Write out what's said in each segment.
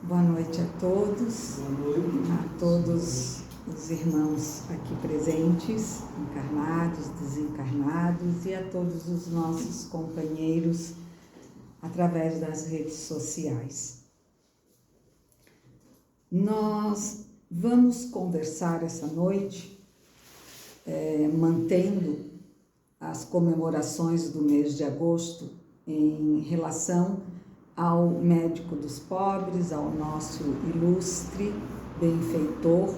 Boa noite a todos, Boa noite. a todos os irmãos aqui presentes, encarnados, desencarnados, e a todos os nossos companheiros através das redes sociais. Nós vamos conversar essa noite, mantendo as comemorações do mês de agosto em relação ao médico dos pobres, ao nosso ilustre benfeitor,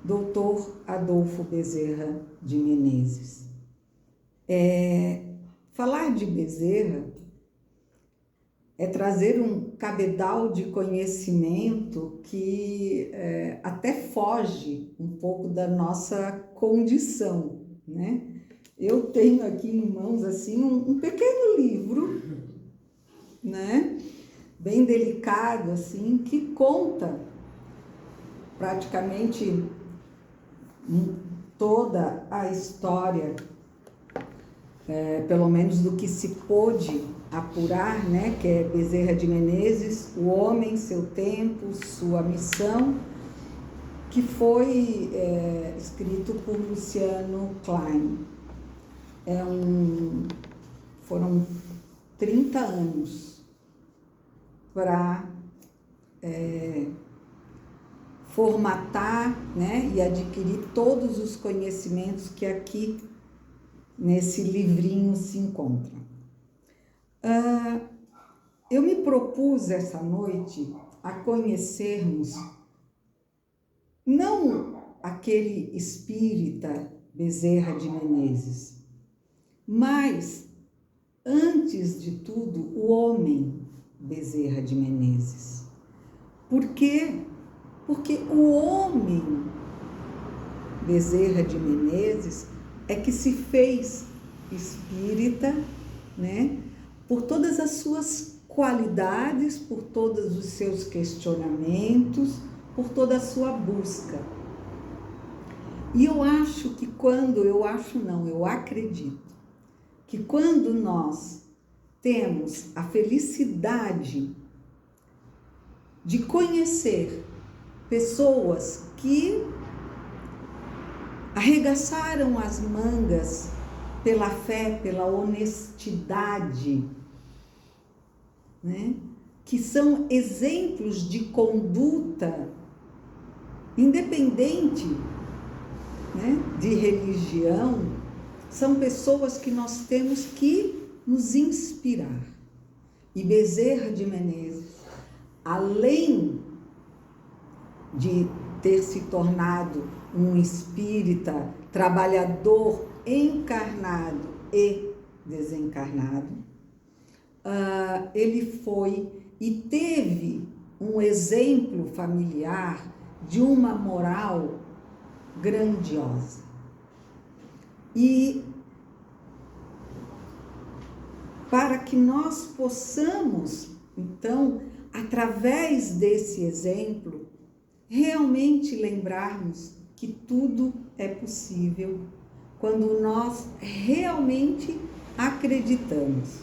Dr. Adolfo Bezerra de Menezes. Falar de Bezerra é trazer um cabedal de conhecimento que até foge um pouco da nossa condição, né? Eu tenho aqui em mãos assim um pequeno livro, né? Bem delicado assim, que conta praticamente toda a história, pelo menos do que se pôde apurar, né? Que é Bezerra de Menezes, O Homem, Seu Tempo, Sua Missão, que foi escrito por Luciano Klein. Foram 30 anos para formatar, né, e adquirir todos os conhecimentos que aqui nesse livrinho se encontram. Eu me propus essa noite a conhecermos não aquele espírita Bezerra de Menezes, mas, antes de tudo, o homem Bezerra de Menezes. Por quê? Porque o homem Bezerra de Menezes é que se fez espírita, né? Por todas as suas qualidades, por todos os seus questionamentos, por toda a sua busca. E eu acredito que quando nós temos a felicidade de conhecer pessoas que arregaçaram as mangas pela fé, pela honestidade, né? Que são exemplos de conduta independente, né, de religião, são pessoas que nós temos que nos inspirar. E Bezerra de Menezes, além de ter se tornado um espírita trabalhador encarnado e desencarnado, ele foi e teve um exemplo familiar de uma moral grandiosa. E para que nós possamos, então, através desse exemplo, realmente lembrarmos que tudo é possível quando nós realmente acreditamos.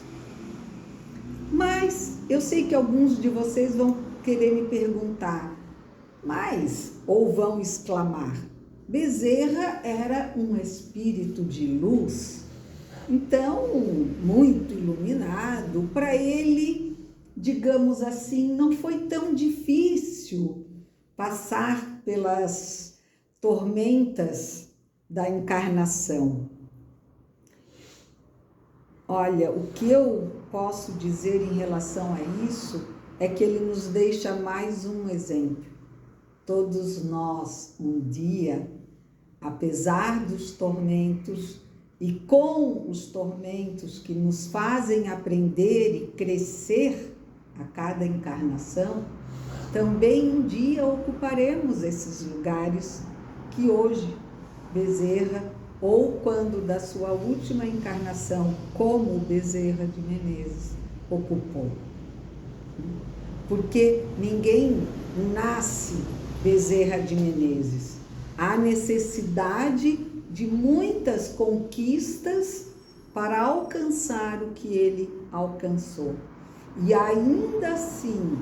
Mas eu sei que alguns de vocês vão querer me perguntar, ou vão exclamar, Bezerra era um espírito de luz, então muito iluminado, para ele, digamos assim, não foi tão difícil passar pelas tormentas da encarnação. Olha, o que eu posso dizer em relação a isso é que ele nos deixa mais um exemplo. Todos nós, um dia, apesar dos tormentos e com os tormentos que nos fazem aprender e crescer a cada encarnação, também um dia ocuparemos esses lugares que hoje Bezerra, ou quando da sua última encarnação, como Bezerra de Menezes, ocupou. Porque ninguém nasce Bezerra de Menezes. Há necessidade de muitas conquistas para alcançar o que ele alcançou. E ainda assim,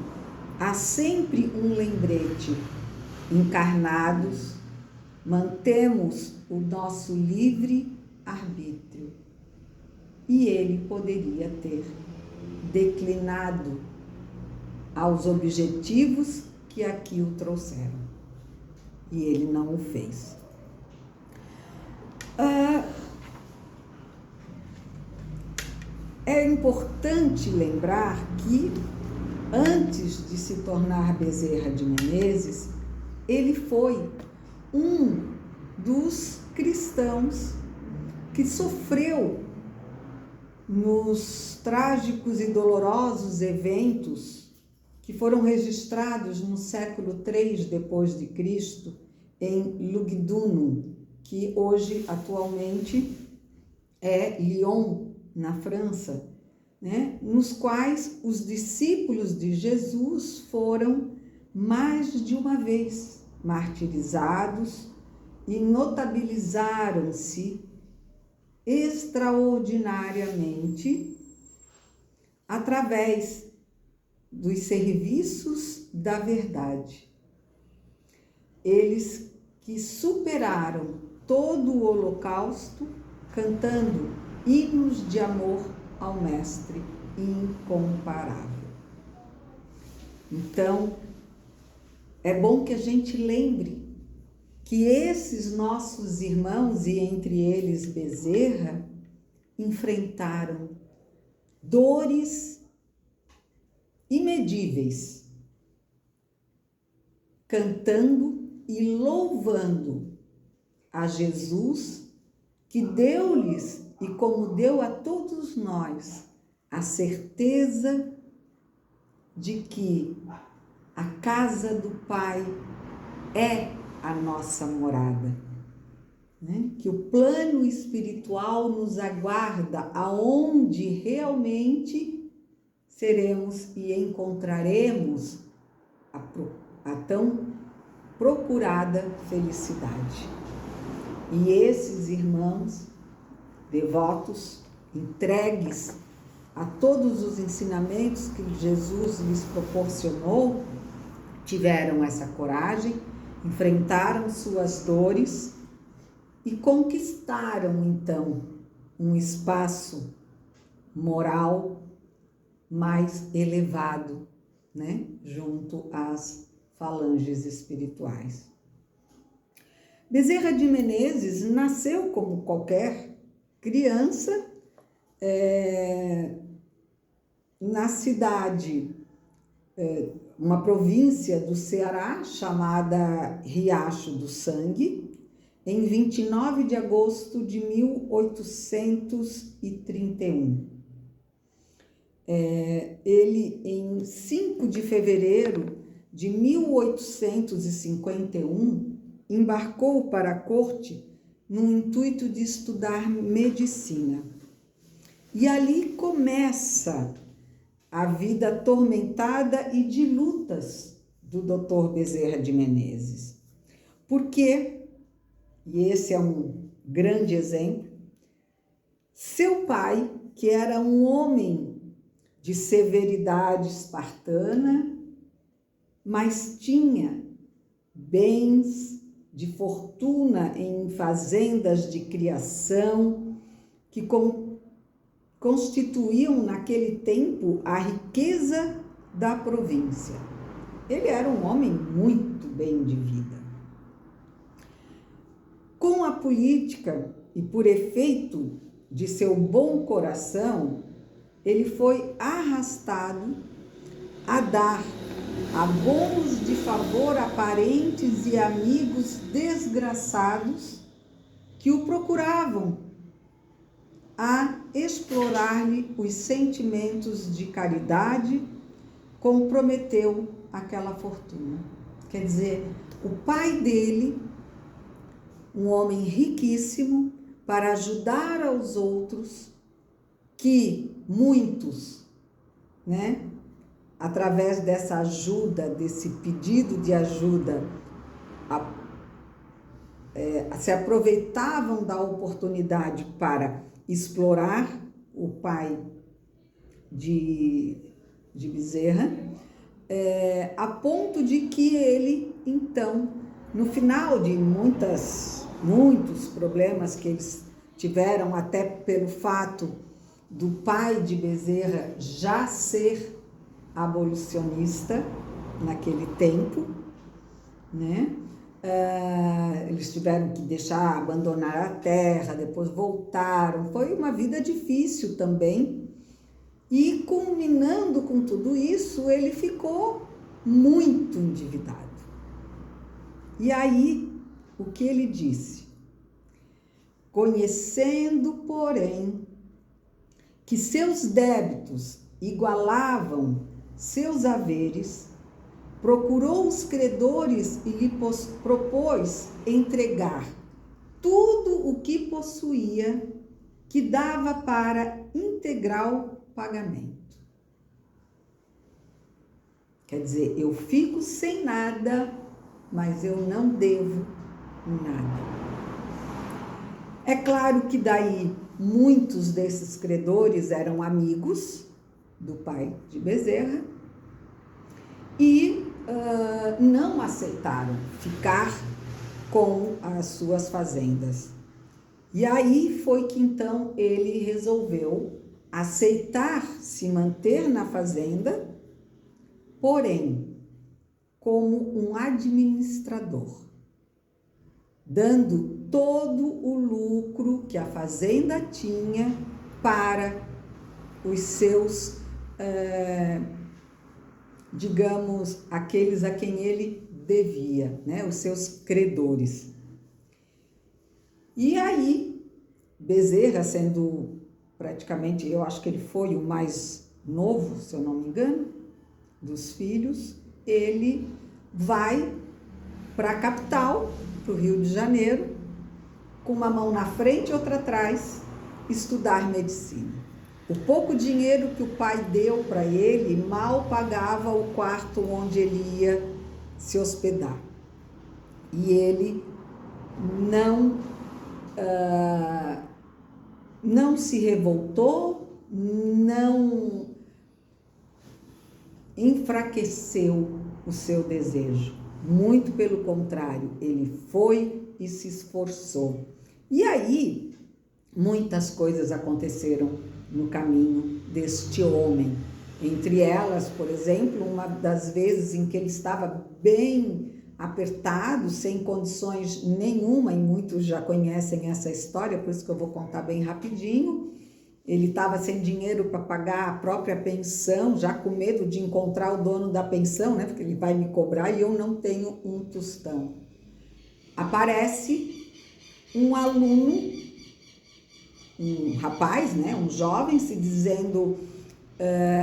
há sempre um lembrete: encarnados, mantemos o nosso livre arbítrio. E ele poderia ter declinado aos objetivos que aqui o trouxeram. E ele não o fez. É importante lembrar que, antes de se tornar Bezerra de Menezes, ele foi um dos cristãos que sofreu nos trágicos e dolorosos eventos que foram registrados no século III depois de Cristo em Lugdunum, que hoje, atualmente, é Lyon, na França, né? Nos quais os discípulos de Jesus foram mais de uma vez martirizados e notabilizaram-se extraordinariamente através dos serviços da verdade. Eles que superaram todo o holocausto cantando hinos de amor ao Mestre incomparável. Então, é bom que a gente lembre que esses nossos irmãos, e entre eles Bezerra, enfrentaram dores imedíveis, cantando e louvando a Jesus, que deu-lhes, e como deu a todos nós, a certeza de que a casa do Pai é a nossa morada, né? Que o plano espiritual nos aguarda, aonde realmente seremos e encontraremos a tão procurada felicidade. E esses irmãos devotos, entregues a todos os ensinamentos que Jesus lhes proporcionou, tiveram essa coragem, enfrentaram suas dores e conquistaram, então, um espaço moral mais elevado, né, junto às falanges espirituais. Bezerra de Menezes nasceu como qualquer criança na cidade, uma província do Ceará chamada Riacho do Sangue, em 29 de agosto de 1831. Ele, em 5 de fevereiro de 1851, embarcou para a corte no intuito de estudar medicina. E ali começa a vida atormentada e de lutas do Dr. Bezerra de Menezes. Porque, e esse é um grande exemplo, seu pai, que era um homem de severidade espartana, mas tinha bens de fortuna em fazendas de criação que constituíam naquele tempo a riqueza da província. Ele era um homem muito bem de vida. Com a política e por efeito de seu bom coração, ele foi arrastado a dar abonos de favor a parentes e amigos desgraçados que o procuravam, a explorar-lhe os sentimentos de caridade, comprometeu aquela fortuna. Quer dizer, o pai dele, um homem riquíssimo, para ajudar aos outros, que muitos, né, através dessa ajuda, desse pedido de ajuda, se aproveitavam da oportunidade para explorar o pai de de Bezerra, a ponto de que ele, então, no final de muitos problemas que eles tiveram, até pelo fato do pai de Bezerra já ser abolicionista naquele tempo, né? Eles tiveram que abandonar a terra, depois voltaram. Foi uma vida difícil também. E culminando com tudo isso, ele ficou muito endividado. E aí, o que ele disse? Conhecendo, porém, que seus débitos igualavam seus haveres, procurou os credores e lhe propôs entregar tudo o que possuía, que dava para integral pagamento. Quer dizer, eu fico sem nada, mas eu não devo nada. É claro que daí muitos desses credores eram amigos do pai de Bezerra e não aceitaram ficar com as suas fazendas. E aí foi que então ele resolveu aceitar se manter na fazenda, porém como um administrador, dando todo o lucro que a fazenda tinha para os seus, digamos, aqueles a quem ele devia, né? Os seus credores. E aí, Bezerra, sendo praticamente, eu acho que ele foi o mais novo, se eu não me engano, dos filhos, ele vai para a capital, para o Rio de Janeiro, com uma mão na frente e outra atrás, estudar medicina. O pouco dinheiro que o pai deu para ele mal pagava o quarto onde ele ia se hospedar. E ele não se revoltou, não enfraqueceu o seu desejo. Muito pelo contrário, ele foi e se esforçou. E aí, muitas coisas aconteceram no caminho deste homem. Entre elas, por exemplo, uma das vezes em que ele estava bem apertado, sem condições nenhuma, e muitos já conhecem essa história, por isso que eu vou contar bem rapidinho. Ele estava sem dinheiro para pagar a própria pensão, já com medo de encontrar o dono da pensão, né? Porque ele vai me cobrar e eu não tenho um tostão. Aparece um aluno, um rapaz, né? Um jovem, se dizendo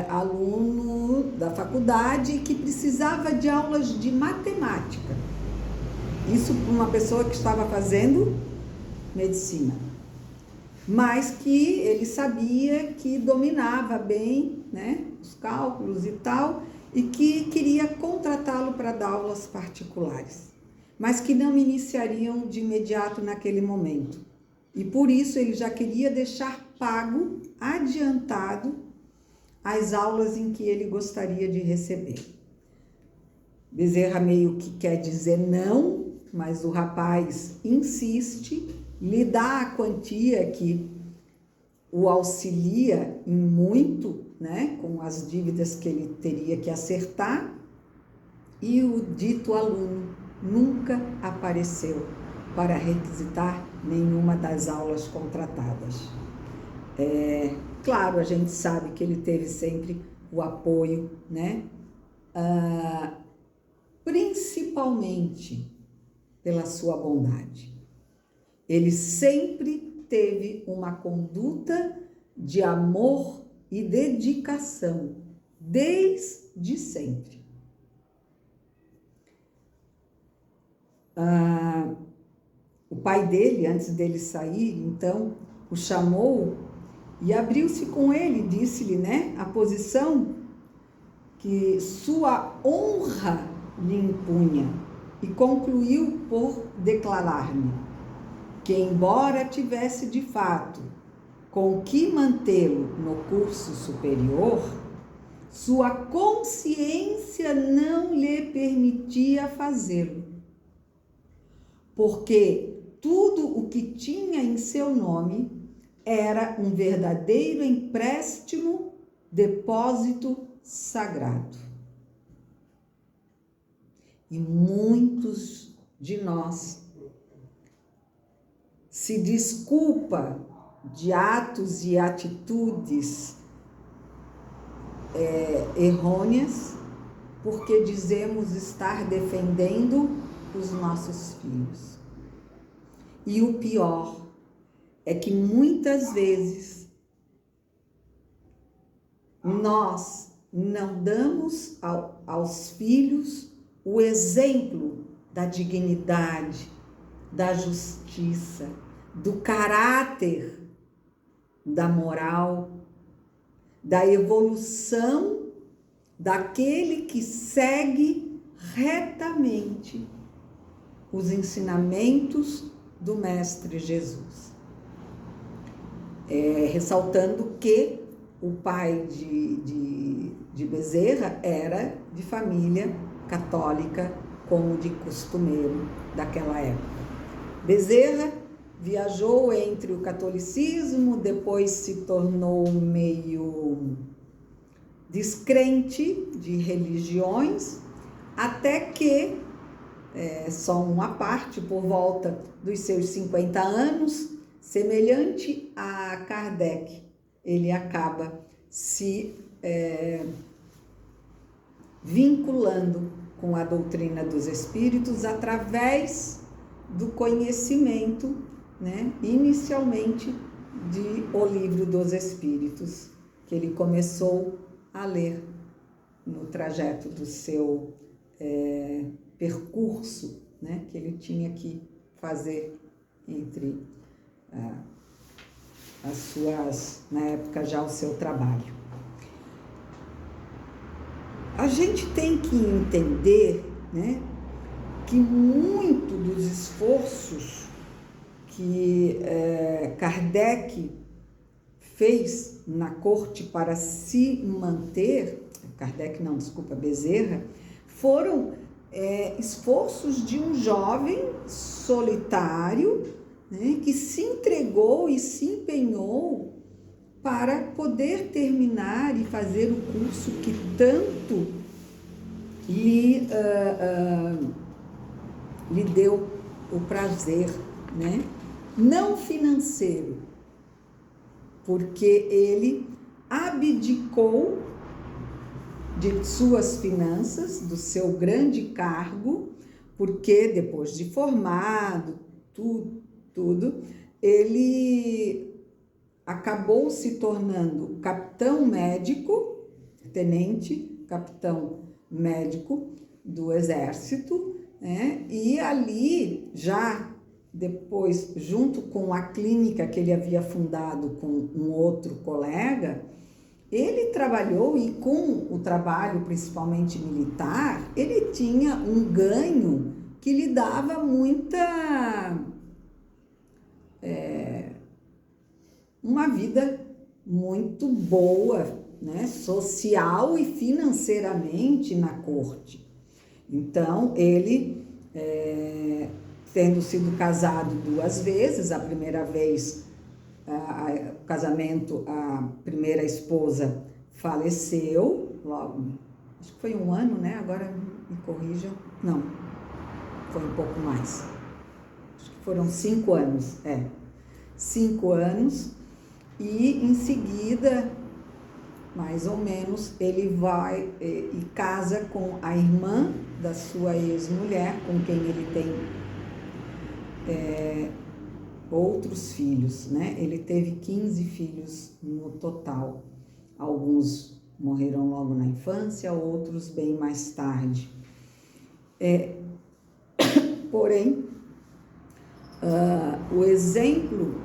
aluno da faculdade, que precisava de aulas de matemática. Isso para uma pessoa que estava fazendo medicina. Mas que ele sabia que dominava bem, né, os cálculos e tal, e que queria contratá-lo para dar aulas particulares, mas que não iniciariam de imediato naquele momento. E por isso ele já queria deixar pago, adiantado, as aulas em que ele gostaria de receber. Bezerra meio que quer dizer não, mas o rapaz insiste, lhe dá a quantia que o auxilia em muito, né, com as dívidas que ele teria que acertar, e o dito aluno nunca apareceu para requisitar nenhuma das aulas contratadas. Claro, a gente sabe que ele teve sempre o apoio, né, principalmente pela sua bondade. Ele sempre teve uma conduta de amor e dedicação, desde sempre. O pai dele, antes dele sair, então, o chamou e abriu-se com ele, disse-lhe, né, a posição que sua honra lhe impunha, e concluiu por declarar-lhe que, embora tivesse de fato com que mantê-lo no curso superior, Sua consciência não lhe permitia fazê-lo, porque tudo o que tinha em seu nome era um verdadeiro empréstimo, depósito sagrado. E muitos de nós se desculpa de atos e atitudes errôneas, porque dizemos estar defendendo os nossos filhos. E o pior é que muitas vezes nós não damos aos filhos o exemplo da dignidade, da justiça, do caráter, da moral, da evolução daquele que segue retamente os ensinamentos do Mestre Jesus. Ressaltando que o pai de Bezerra era de família católica, como de costumeiro daquela época. Bezerra viajou entre o catolicismo, depois se tornou meio descrente de religiões, até que, só uma parte, por volta dos seus 50 anos, semelhante a Kardec, ele acaba se vinculando com a doutrina dos espíritos através do conhecimento, inicialmente de O Livro dos Espíritos, que ele começou a ler no trajeto do seu percurso, que ele tinha que fazer entre as suas, na época já o seu trabalho. A gente tem que entender, que muito dos esforços que Kardec fez na corte para se manter, Bezerra, foram esforços de um jovem solitário, que se entregou e se empenhou para poder terminar e fazer o curso que tanto lhe deu o prazer, não financeiro, porque ele abdicou de suas finanças, do seu grande cargo, porque depois de formado, tudo, ele acabou se tornando capitão médico, tenente capitão médico do Exército, e ali já depois, junto com a clínica que ele havia fundado com um outro colega, ele trabalhou, e com o trabalho principalmente militar, ele tinha um ganho que lhe dava uma vida muito boa, social e financeiramente na corte. Então, ele, tendo sido casado 2 vezes, a primeira vez, o casamento, a primeira esposa faleceu, logo, acho que foi 1 ano, agora me corrijam, não, foi um pouco mais, acho que foram 5 anos, 5 anos, e em seguida, mais ou menos, ele vai e casa com a irmã da sua ex-mulher, com quem ele tem outros filhos, Ele teve 15 filhos no total. Alguns morreram logo na infância, outros bem mais tarde. Porém, o exemplo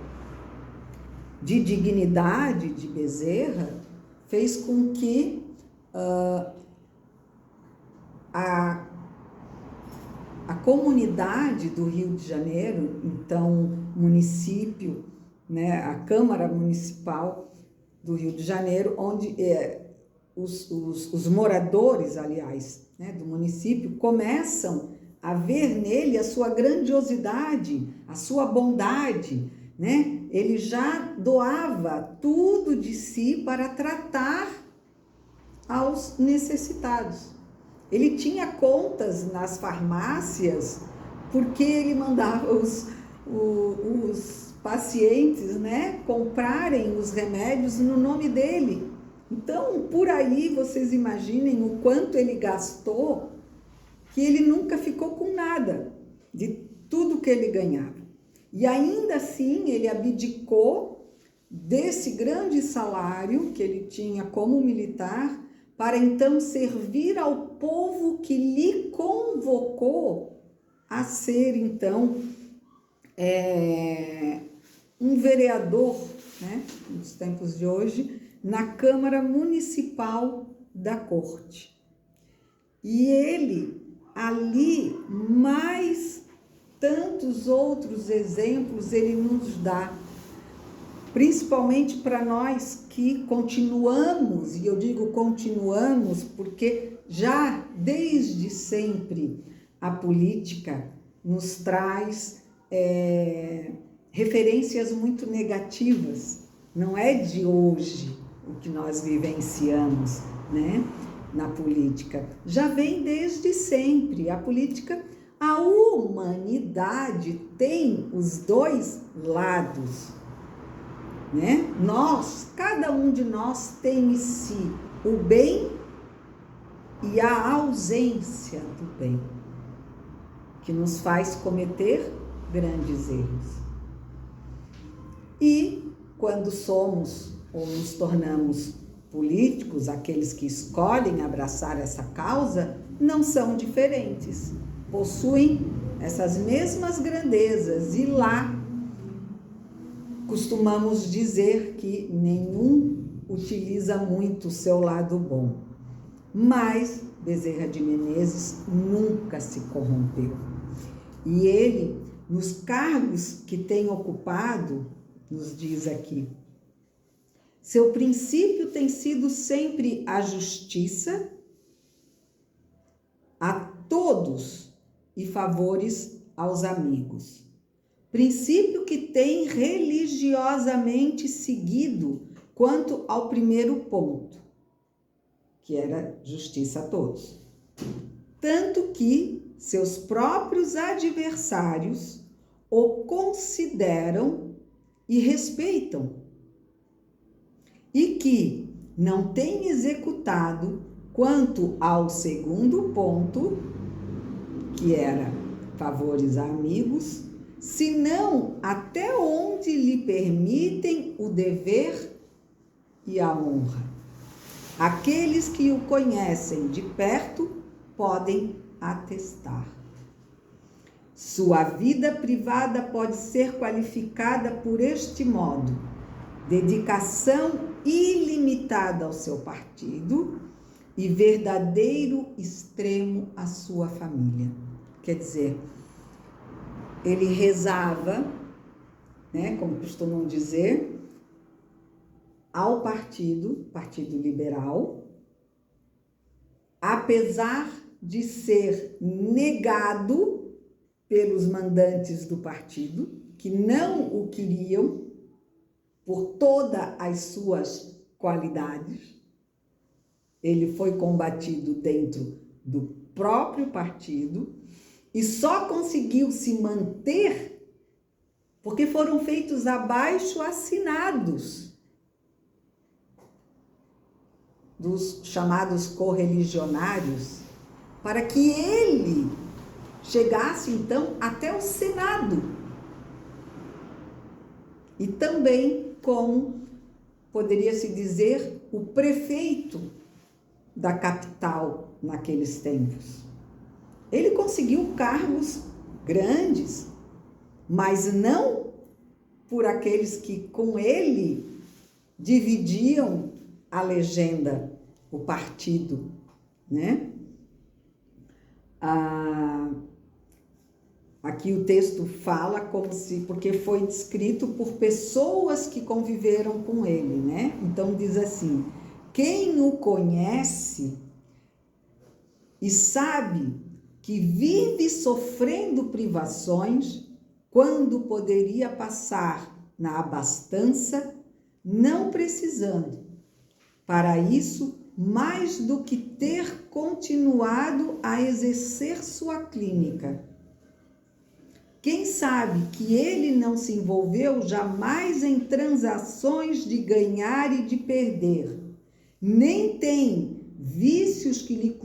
de dignidade de Bezerra fez com que a comunidade do Rio de Janeiro, então município, a Câmara Municipal do Rio de Janeiro, onde os moradores, aliás, né, do município, começam a ver nele a sua grandiosidade, a sua bondade, né? Ele já doava tudo de si para tratar aos necessitados. Ele tinha contas nas farmácias porque ele mandava os pacientes, né, comprarem os remédios no nome dele. Então, por aí, vocês imaginem o quanto ele gastou, que ele nunca ficou com nada de tudo que ele ganhava. E ainda assim, ele abdicou desse grande salário que ele tinha como militar para então servir ao povo que lhe convocou a ser, então, um vereador, né, nos tempos de hoje, na Câmara Municipal da Corte. E ele, ali, mais tantos outros exemplos ele nos dá, principalmente para nós que continuamos, e eu digo continuamos porque já desde sempre a política nos traz referências muito negativas. Não é de hoje o que nós vivenciamos, né, na política. Já vem desde sempre. A política, a humanidade tem os dois lados, né? Cada um de nós tem em si o bem e a ausência do bem, que nos faz cometer grandes erros. E quando somos ou nos tornamos políticos, aqueles que escolhem abraçar essa causa, não são diferentes. Possuem essas mesmas grandezas e lá costumamos dizer que nenhum utiliza muito o seu lado bom. Mas Bezerra de Menezes nunca se corrompeu. E ele, nos cargos que tem ocupado, nos diz aqui, seu princípio tem sido sempre a justiça a todos e favores aos amigos. Princípio que tem religiosamente seguido quanto ao primeiro ponto, que era justiça a todos. Tanto que seus próprios adversários o consideram e respeitam, e que não tem executado quanto ao segundo ponto, que era favores a amigos, senão até onde lhe permitem o dever e a honra. Aqueles que o conhecem de perto podem atestar. Sua vida privada pode ser qualificada por este modo: dedicação ilimitada ao seu partido e verdadeiro extremo à sua família. Quer dizer, ele rezava, né, como costumam dizer, ao Partido Liberal, apesar de ser negado pelos mandantes do partido, que não o queriam por todas as suas qualidades. Ele foi combatido dentro do próprio partido e só conseguiu se manter porque foram feitos abaixo-assinados dos chamados correligionários, para que ele chegasse, então, até o Senado. E também como, poderia-se dizer, o prefeito da capital naqueles tempos. Ele conseguiu cargos grandes, mas não por aqueles que com ele dividiam a legenda, o partido, né? Aqui o texto fala como se, porque foi descrito por pessoas que conviveram com ele, né? Então diz assim, Quem o conhece e sabe que vive sofrendo privações quando poderia passar na abastança, não precisando, para isso, mais do que ter continuado a exercer sua clínica. Quem sabe que ele não se envolveu jamais em transações de ganhar e de perder, nem tem vícios que lhe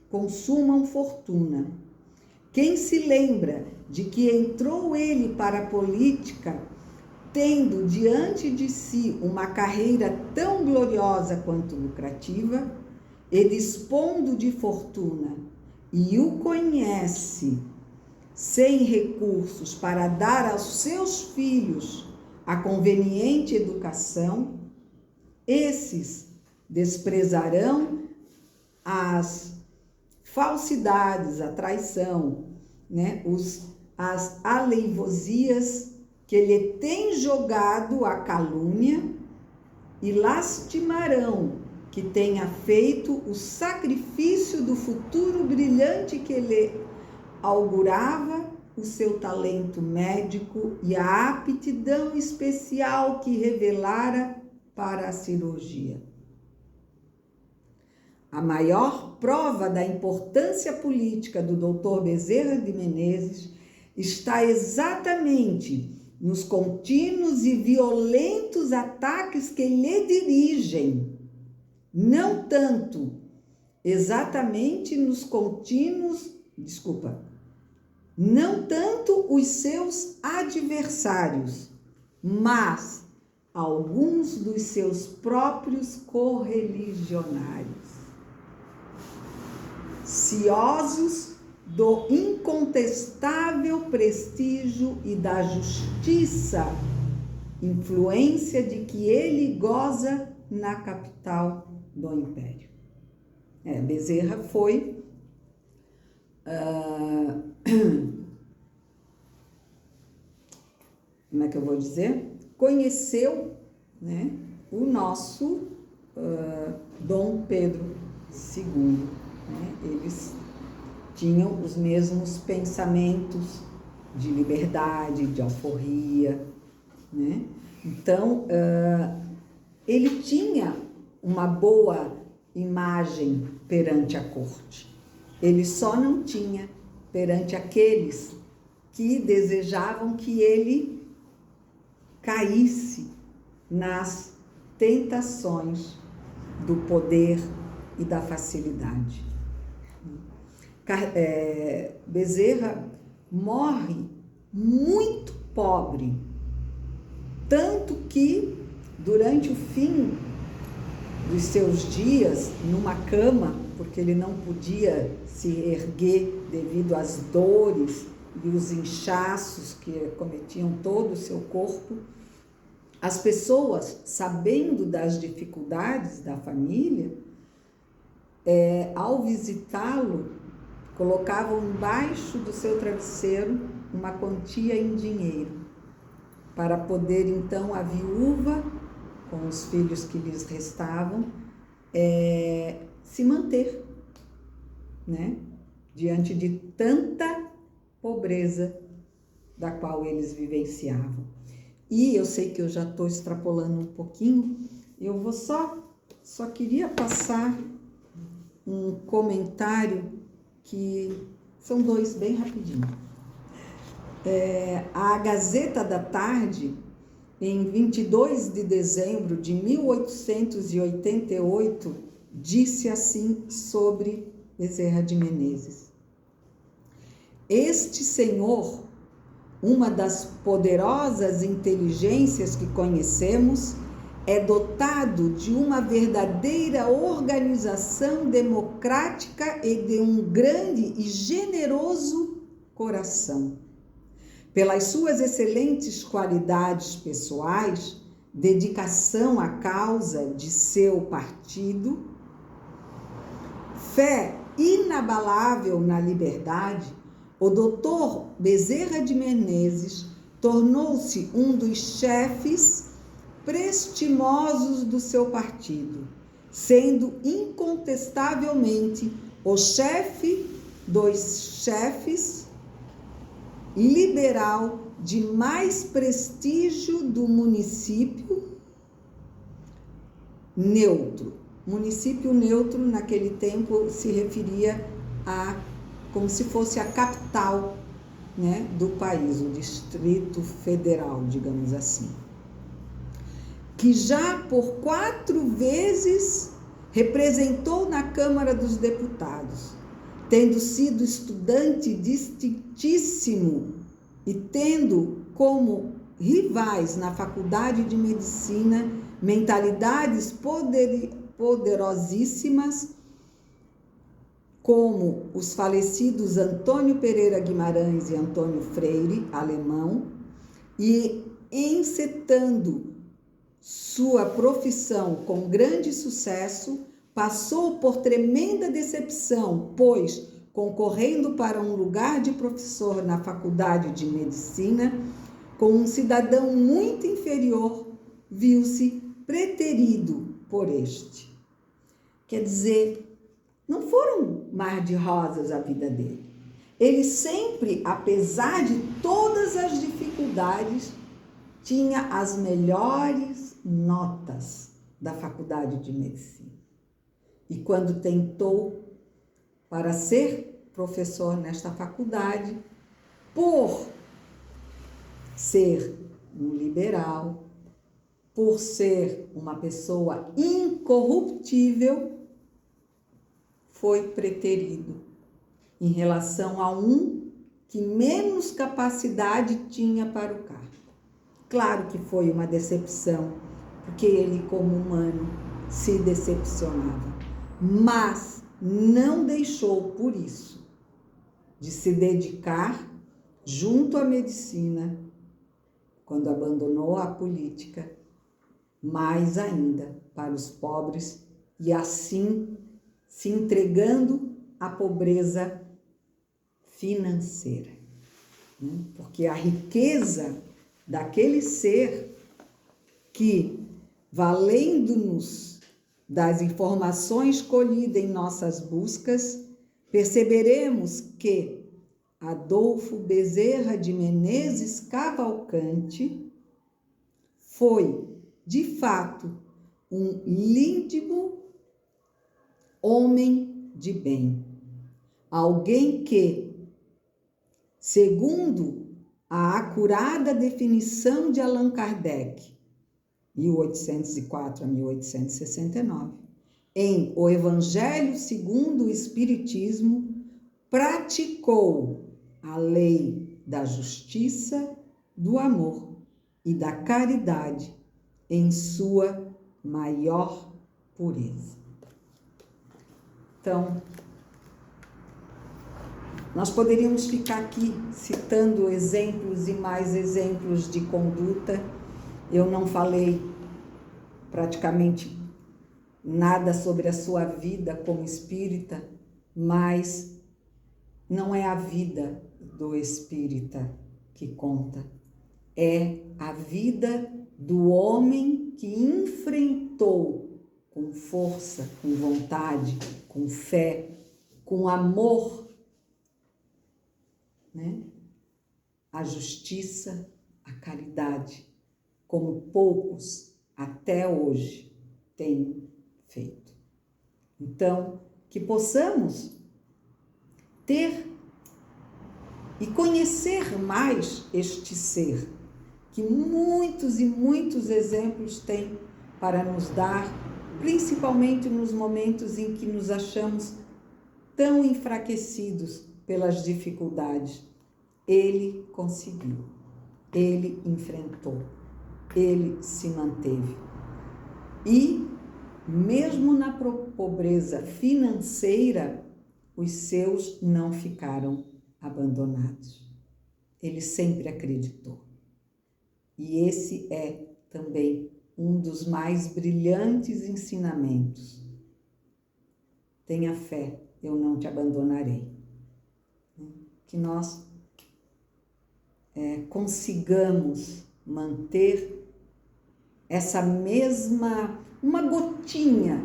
consumam fortuna. Quem se lembra de que entrou ele para a política, tendo diante de si uma carreira tão gloriosa quanto lucrativa, e dispondo de fortuna, e o conhece, sem recursos para dar aos seus filhos a conveniente educação, esses desprezarão as falsidades, a traição, né? As aleivosias que lhe tem jogado a calúnia, e lastimarão que tenha feito o sacrifício do futuro brilhante que lhe augurava o seu talento médico e a aptidão especial que revelara para a cirurgia. A maior prova da importância política do Dr. Bezerra de Menezes está exatamente nos contínuos e violentos ataques que lhe dirigem, não tanto exatamente nos contínuos, não tanto os seus adversários, mas alguns dos seus próprios correligionários, ciosos do incontestável prestígio e da justiça, influência de que ele goza na capital do império. Bezerra foi como é que eu vou dizer? Conheceu, né, o nosso Dom Pedro II. Né? Eles tinham os mesmos pensamentos de liberdade, de alforria, né? Então, ele tinha uma boa imagem perante a corte. Ele só não tinha perante aqueles que desejavam que ele caísse nas tentações do poder e da facilidade. Bezerra morre muito pobre, tanto que durante o fim dos seus dias, numa cama, porque ele não podia se erguer devido às dores e os inchaços que cometiam todo o seu corpo, as pessoas, sabendo das dificuldades da família, ao visitá-lo, colocavam embaixo do seu travesseiro uma quantia em dinheiro, para poder então a viúva, com os filhos que lhes restavam, se manter, né, diante de tanta pobreza da qual eles vivenciavam. E eu sei que eu já estou extrapolando um pouquinho, eu vou só queria passar um comentário, que são dois bem rapidinho. A Gazeta da Tarde, em 22 de dezembro de 1888, disse assim sobre Bezerra de Menezes: este senhor, uma das poderosas inteligências que conhecemos, é dotado de uma verdadeira organização democrática e de um grande e generoso coração. Pelas suas excelentes qualidades pessoais, dedicação à causa de seu partido, fé inabalável na liberdade, o Dr. Bezerra de Menezes tornou-se um dos chefes prestimosos do seu partido, sendo incontestavelmente o chefe dos chefes, liberal de mais prestígio do município neutro. Município neutro, naquele tempo, se referia a como se fosse a capital, né, do país, o Distrito Federal, digamos assim. Que já por 4 vezes representou na Câmara dos Deputados, tendo sido estudante distintíssimo e tendo como rivais na Faculdade de Medicina mentalidades poderosíssimas, como os falecidos Antônio Pereira Guimarães e Antônio Freire, alemão, e encetando sua profissão com grande sucesso, passou por tremenda decepção, pois, concorrendo para um lugar de professor na Faculdade de Medicina, com um cidadão muito inferior, viu-se preterido por este. Quer dizer, não foram mar de rosas a vida dele. Ele sempre, apesar de todas as dificuldades, tinha as melhores notas da Faculdade de Medicina. E quando tentou para ser professor nesta faculdade, por ser um liberal, por ser uma pessoa incorruptível, foi preterido em relação a um que menos capacidade tinha para o cargo. Claro que foi uma decepção, porque ele, como humano, se decepcionava, mas não deixou por isso de se dedicar junto à medicina, quando abandonou a política, mais ainda para os pobres, e assim se entregando à pobreza financeira, né? Porque a riqueza daquele ser que, valendo-nos das informações colhidas em nossas buscas, perceberemos que Adolfo Bezerra de Menezes Cavalcante foi, de fato, um líndimo homem de bem. Alguém que, segundo a acurada definição de Allan Kardec, 1804 a 1869, em O Evangelho segundo o Espiritismo, praticou a lei da justiça, do amor e da caridade em sua maior pureza. Então, nós poderíamos ficar aqui citando exemplos e mais exemplos de conduta. Eu não falei praticamente nada sobre a sua vida como espírita, mas não é a vida do espírita que conta, é a vida do homem que enfrentou com força, com vontade, com fé, com amor, né? A justiça, a caridade, como poucos até hoje têm feito. Então, que possamos ter e conhecer mais este ser, que muitos e muitos exemplos tem para nos dar, principalmente nos momentos em que nos achamos tão enfraquecidos pelas dificuldades. Ele conseguiu, ele enfrentou, ele se manteve. E, mesmo na pobreza financeira, os seus não ficaram abandonados. Ele sempre acreditou. E esse é também um dos mais brilhantes ensinamentos. Tenha fé, eu não te abandonarei. Que nós consigamos manter essa mesma, uma gotinha,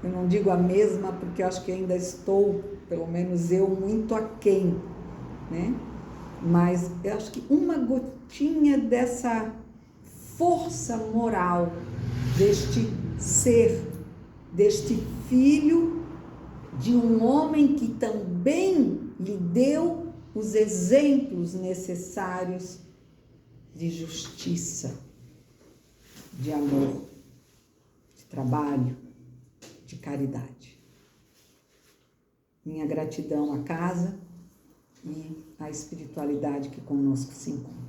eu não digo a mesma porque eu acho que ainda estou, pelo menos eu, muito aquém, né? Mas eu acho que uma gotinha dessa força moral deste ser, deste filho de um homem que também lhe deu os exemplos necessários de justiça, de amor, de trabalho, de caridade. Minha gratidão à casa e à espiritualidade que conosco se encontra.